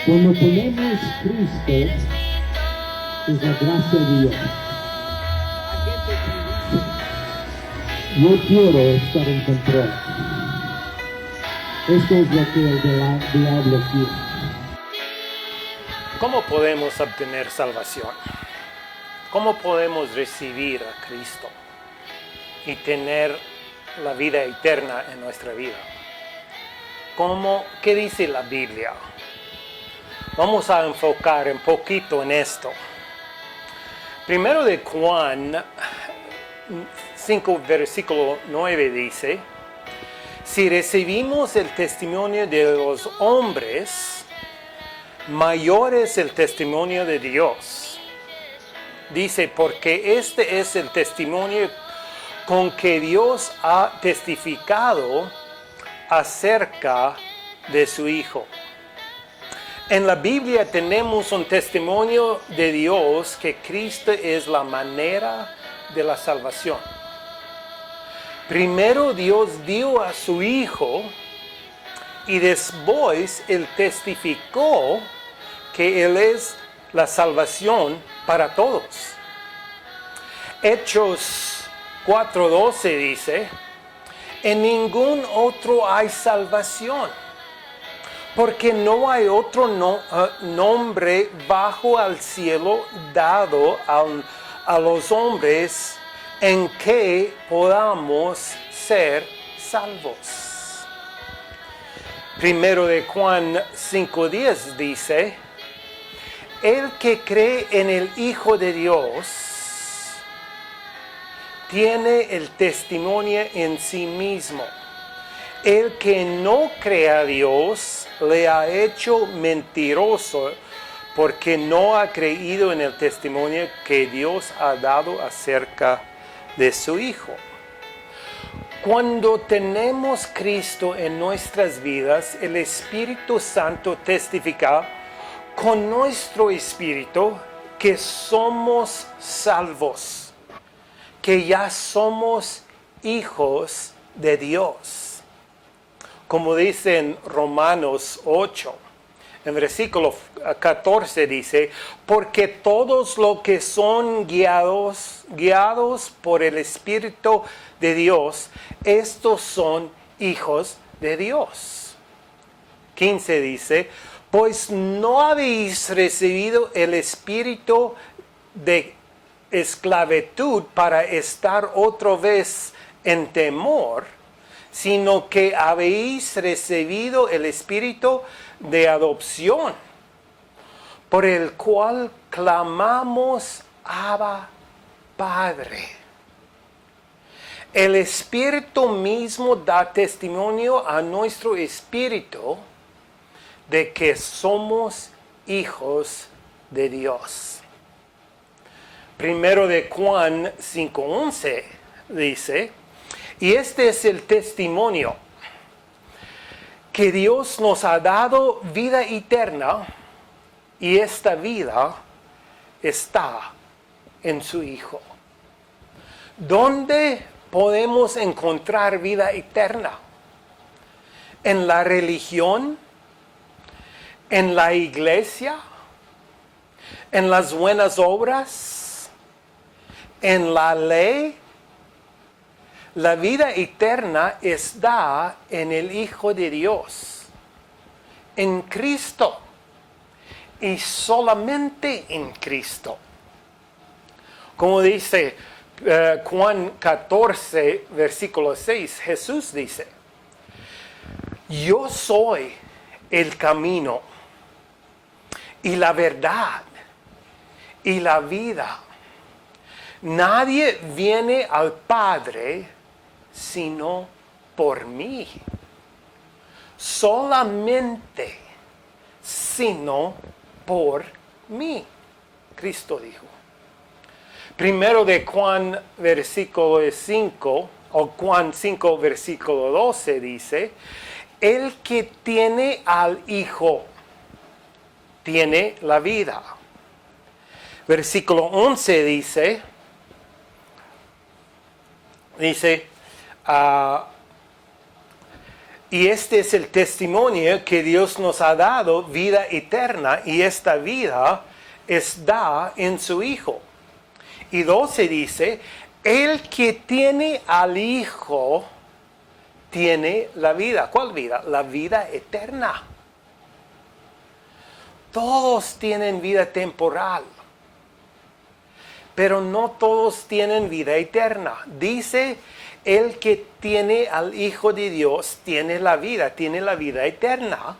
Cuando ponemos Cristo, es la gracia de Dios. Yo quiero estar en control. Esto es lo que el diablo quiere. ¿Cómo podemos obtener salvación? ¿Cómo podemos recibir a Cristo y tener la vida eterna en nuestra vida? ¿Qué dice la Biblia? Vamos a enfocar un poquito en esto. Primero de Juan 5, versículo 9 dice: si recibimos el testimonio de los hombres, mayor es el testimonio de Dios. Dice, porque este es el testimonio con que Dios ha testificado acerca de su Hijo. En la Biblia tenemos un testimonio de Dios que Cristo es la manera de la salvación. Primero Dios dio a su Hijo y después Él testificó que Él es la salvación para todos. Hechos 4:12 dice: en ningún otro hay salvación, porque no hay otro nombre bajo el cielo dado a los hombres en que podamos ser salvos. Primero de Juan 5:10 dice: el que cree en el Hijo de Dios tiene el testimonio en sí mismo. El que no cree a Dios le ha hecho mentiroso, porque no ha creído en el testimonio que Dios ha dado acerca de su Hijo. Cuando tenemos Cristo en nuestras vidas, el Espíritu Santo testifica con nuestro espíritu que somos salvos, que ya somos hijos de Dios. Como dice en Romanos 8, en versículo 14 dice: porque todos los que son guiados por el Espíritu de Dios, estos son hijos de Dios. 15 dice: pues no habéis recibido el espíritu de esclavitud para estar otra vez en temor, sino que habéis recibido el espíritu de adopción, por el cual clamamos: Abba, Padre. El Espíritu mismo da testimonio a nuestro espíritu de que somos hijos de Dios. Primero de Juan 5:11 dice: y este es el testimonio, que Dios nos ha dado vida eterna, y esta vida está en su Hijo. ¿Dónde podemos encontrar vida eterna? ¿En la religión? ¿En la iglesia? ¿En las buenas obras? ¿En la ley? La vida eterna está en el Hijo de Dios, en Cristo, y solamente en Cristo. Como dice Juan 14, versículo 6, Jesús dice: yo soy el camino y la verdad y la vida. Nadie viene al Padre sino por mí. Solamente sino por mí, Cristo dijo. Primero de Juan versículo 5, o Juan 5 versículo 12 dice: el que tiene al Hijo tiene la vida. Versículo 11 dice, Y este es el testimonio que Dios nos ha dado, vida eterna, y esta vida está en su Hijo. Y 12 dice, el que tiene al Hijo tiene la vida. ¿Cuál vida? La vida eterna. Todos tienen vida temporal, pero no todos tienen vida eterna. Dice, el que tiene al Hijo de Dios tiene la vida eterna.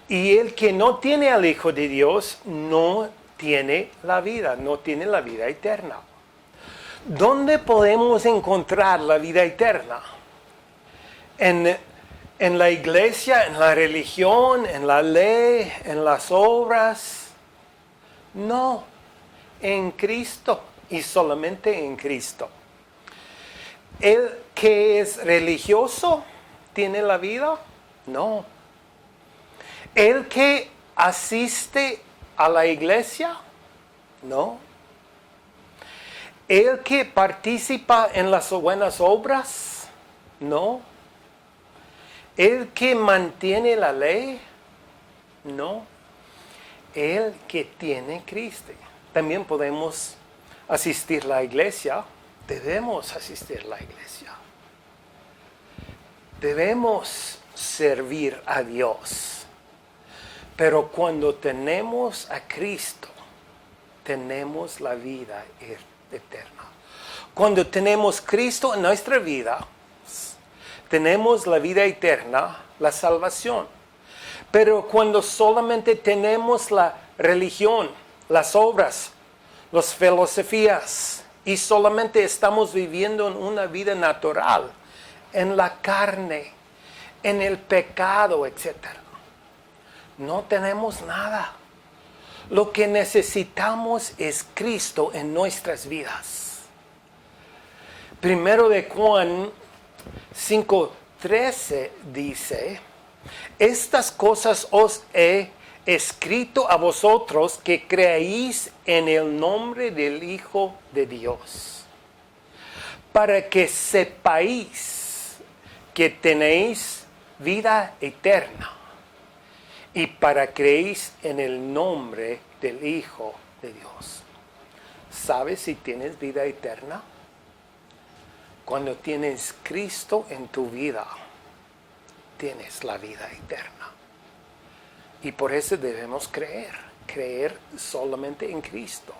Y el que no tiene al Hijo de Dios no tiene la vida eterna. ¿Dónde podemos encontrar la vida eterna? En la iglesia, en la religión, en la ley, en las obras. No, en Cristo y solamente en Cristo. ¿El que es religioso tiene la vida? No. ¿El que asiste a la iglesia? No. ¿El que participa en las buenas obras? No. ¿El que mantiene la ley? No. El que tiene Cristo. También podemos asistir a la iglesia. Debemos asistir a la iglesia. Debemos servir a Dios. Pero cuando tenemos a Cristo, tenemos la vida eterna. Cuando tenemos Cristo en nuestra vida, tenemos la vida eterna, la salvación. Pero cuando solamente tenemos la religión, las obras, las filosofías, y solamente estamos viviendo en una vida natural, en la carne, en el pecado, etc., no tenemos nada. Lo que necesitamos es Cristo en nuestras vidas. Primero de Juan 5:13 dice, estas cosas os he escrito a vosotros que creéis en el nombre del Hijo de Dios, para que sepáis que tenéis vida eterna y para que creéis en el nombre del Hijo de Dios. ¿Sabes si tienes vida eterna? Cuando tienes Cristo en tu vida, tienes la vida eterna. Y por eso debemos creer solamente en Cristo.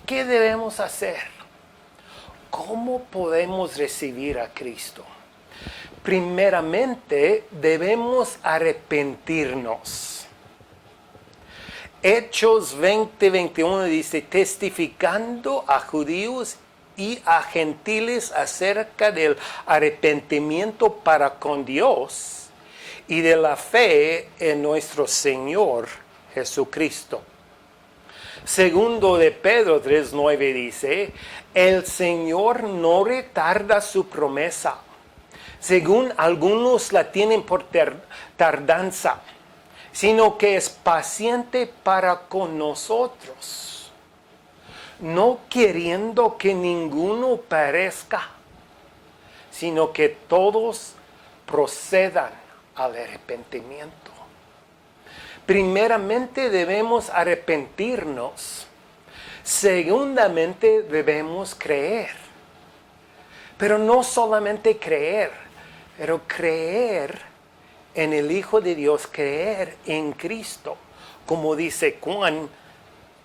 ¿Qué debemos hacer? ¿Cómo podemos recibir a Cristo? Primeramente, debemos arrepentirnos. Hechos 20:21 dice, testificando a judíos y a gentiles acerca del arrepentimiento para con Dios y de la fe en nuestro Señor Jesucristo. Segundo de Pedro 3:9 dice, el Señor no retarda su promesa, según algunos la tienen por tardanza, sino que es paciente para con nosotros, no queriendo que ninguno perezca, sino que todos procedan al arrepentimiento. Primeramente debemos arrepentirnos. Segundamente debemos creer. Pero no solamente creer, pero creer en el Hijo de Dios, creer en Cristo. Como dice Juan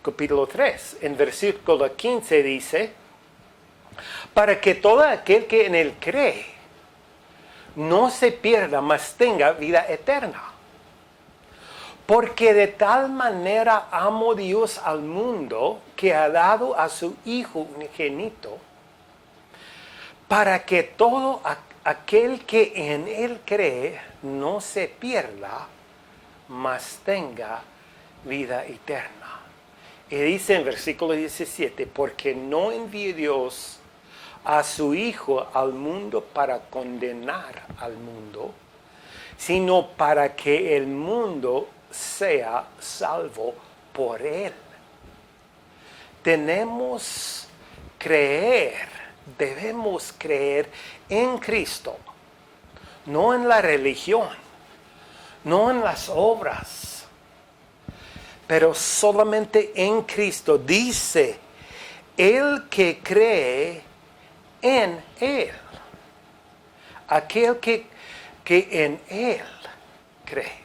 capítulo 3, en versículo 15 dice, para que todo aquel que en él cree no se pierda, mas tenga vida eterna. Porque de tal manera amó Dios al mundo que ha dado a su Hijo unigénito, para que todo aquel que en él cree no se pierda, mas tenga vida eterna. Y dice en versículo 17, porque no envió Dios a su Hijo al mundo para condenar al mundo, sino para que el mundo sea salvo por él. Debemos creer en Cristo. no en la religión, no en las obras, pero solamente en Cristo. Dice, el que cree en Él, aquel que en Él cree.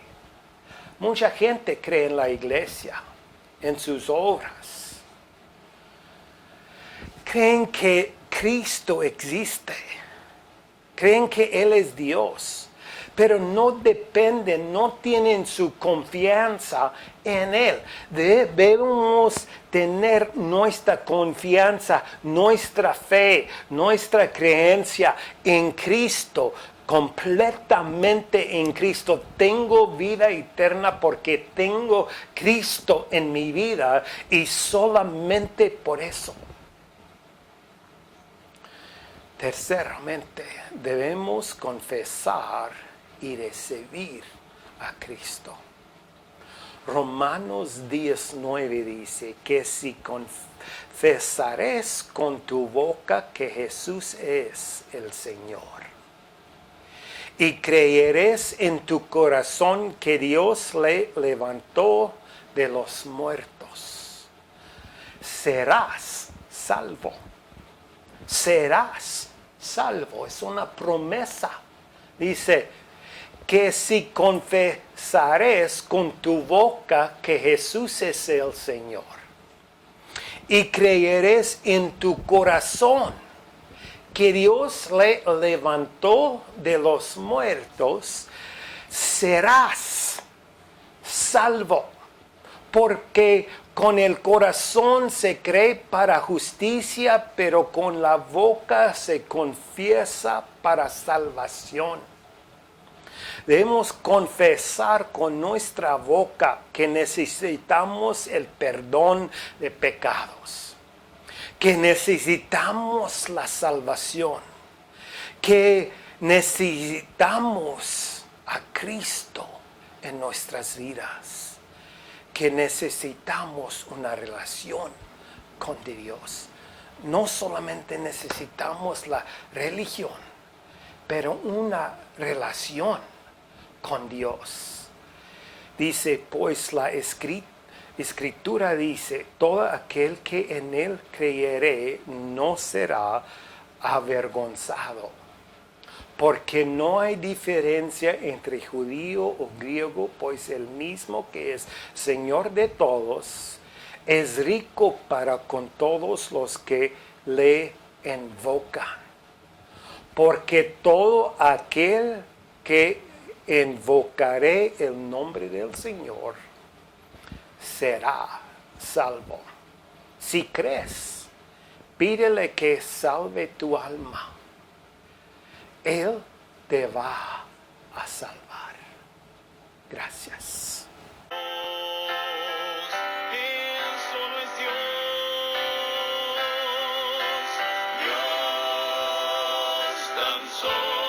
Mucha gente cree en la iglesia, en sus obras. Creen que Cristo existe. Creen que Él es Dios. Pero no dependen, no tienen su confianza en Él. Debemos tener nuestra confianza, nuestra fe, nuestra creencia en Cristo. Completamente en Cristo. Tengo vida eterna porque tengo Cristo en mi vida y solamente por eso. Terceramente, debemos confesar y recibir a Cristo. Romanos 19 dice que si confesares con tu boca que Jesús es el Señor, y creerás en tu corazón que Dios le levantó de los muertos, serás salvo. Serás salvo. Es una promesa. Dice que si confesares con tu boca que Jesús es el Señor y creerás en tu corazón que Dios le levantó de los muertos, serás salvo. Porque con el corazón se cree para justicia, pero con la boca se confiesa para salvación. Debemos confesar con nuestra boca que necesitamos el perdón de pecados, que necesitamos la salvación, que necesitamos a Cristo en nuestras vidas, que necesitamos una relación con Dios. No solamente necesitamos la religión, pero una relación con Dios. Dice, pues la Escritura dice, todo aquel que en Él creyere no será avergonzado, porque no hay diferencia entre judío o griego, pues el mismo que es Señor de todos, es rico para con todos los que le invocan. Porque todo aquel que invocaré el nombre del Señor será salvo. Si crees, pídele que salve tu alma. Él te va a salvar. Gracias. Él solo es Dios, Dios tan solo.